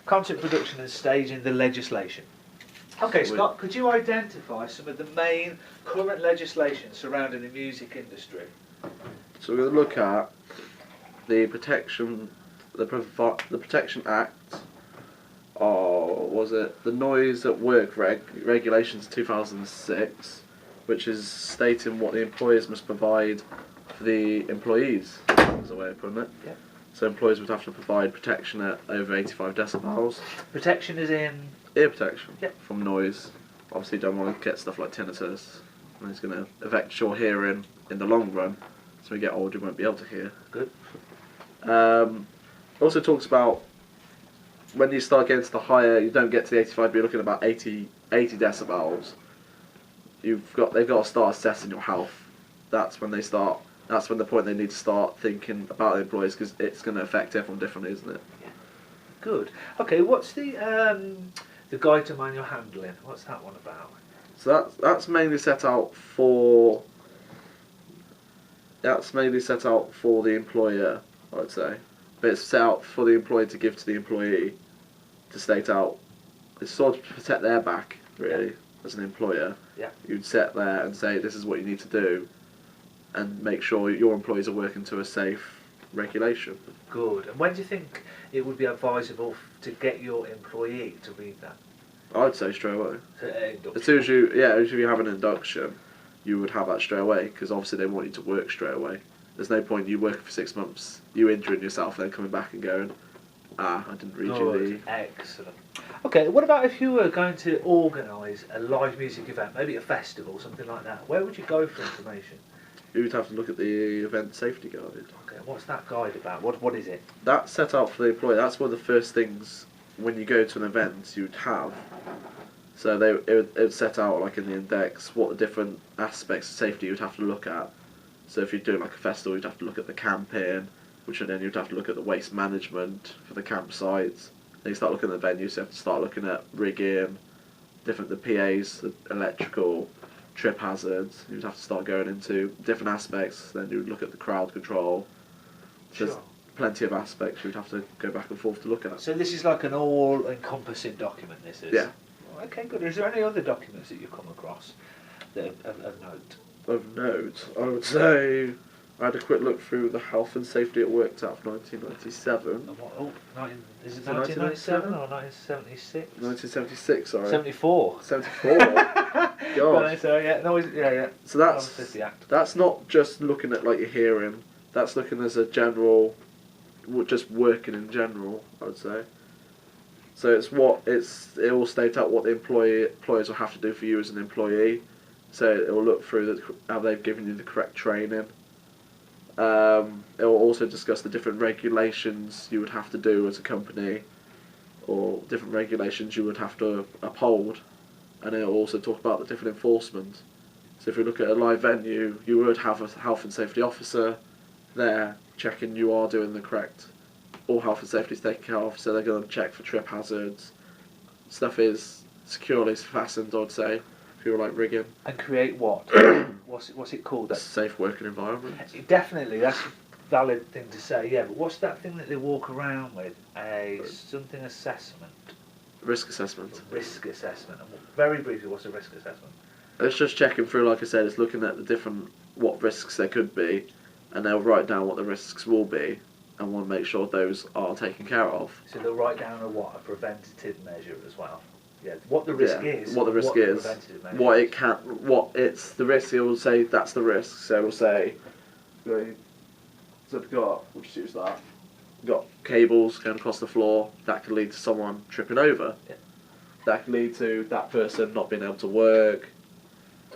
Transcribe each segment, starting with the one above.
concert production and staging, the legislation. Okay, Scott, could you identify some of the main current legislation surrounding the music industry? So we're going to look at the Protection Act, or was it the Noise at Work Regulations 2006, which is stating what the employers must provide for the employees, is a way of putting it. Yeah. So employers would have to provide protection at over 85 decibels. Protection is in... Ear protection, yep, from noise. Obviously you don't want to get stuff like tinnitus, and it's going to affect your hearing in the long run. So when you get old you won't be able to hear. Good. Also talks about when you start getting to the higher, you don't get to the 85, but you're looking at about 80 decibels. They've got to start assessing your health. That's when the point they need to start thinking about the employees, because it's going to affect everyone differently, isn't it? Yeah. Good. Okay, what's the guide to manual handling? What's that one about? So that's mainly set out for the employer, I'd say. But it's set out for the employer to give to the employee to state out. It's sort of to protect their back, really, yeah, as an employer. Yeah. You'd sit there and say, this is what you need to do, and make sure your employees are working to a safe regulation. Good. And when do you think it would be advisable to get your employee to read that? I'd say straight away. So, as soon as you have an induction, you would have that straight away, because obviously they want you to work straight away. There's no point you working for 6 months, you injuring yourself, then coming back and going, I didn't read you the... Excellent. Okay, what about if you were going to organise a live music event, maybe a festival, something like that? Where would you go for information? You would have to look at the event safety guide. Okay, what's that guide about? What is it? That's set out for the employee. That's one of the first things when you go to an event you'd have. So it would set out, like in the index, what the different aspects of safety you'd have to look at. So if you're doing like a festival, you'd have to look at the camping, which then you'd have to look at the waste management for the campsites. Then you start looking at the venues, you have to start looking at rigging, the PAs, the electrical, trip hazards. You'd have to start going into different aspects. Then you'd look at the crowd control. There's plenty of aspects you'd have to go back and forth to look at. So this is like an all-encompassing document, this is? Yeah. Okay, good. Is there any other documents that you've come across that of note? Of note, I would say I had a quick look through the Health and Safety at Work Act of 1997. Is it 1997 or 1976? 1976, sorry. 74. 74. God. So that's not just looking at like your hearing. That's looking as a general, just working in general, I would say. So it will state out what the employers will have to do for you as an employee. So it will look through how they've given you the correct training. It will also discuss the different regulations you would have to do as a company, or different regulations you would have to uphold, and it will also talk about the different enforcement. So if you look at a live venue, you would have a health and safety officer there checking you are doing the correct, all health and safety is taken care of, so they're going to check for trip hazards. Stuff is securely fastened, I'd say. If you were like rigging. And create what? What's it called? A safe working environment. Definitely, that's a valid thing to say, yeah, but what's that thing that they walk around with? Something assessment. Risk assessment. Risk assessment. And very briefly, what's a risk assessment? It's just checking through, like I said, it's looking at the different, what risks there could be, and they'll write down what the risks will be, and want to make sure those are taken care of. So they'll write down a preventative measure as well. Yeah, what the risk is. What the risk is. What it can. What it's the risk. It will say that's the risk. So it will say. So we've got. We'll just use that. We've got cables going across the floor. That could lead to someone tripping over. Yeah. That could lead to that person not being able to work.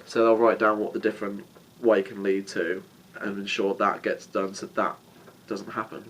So they'll write down what the different way can lead to, and ensure that gets done so that doesn't happen.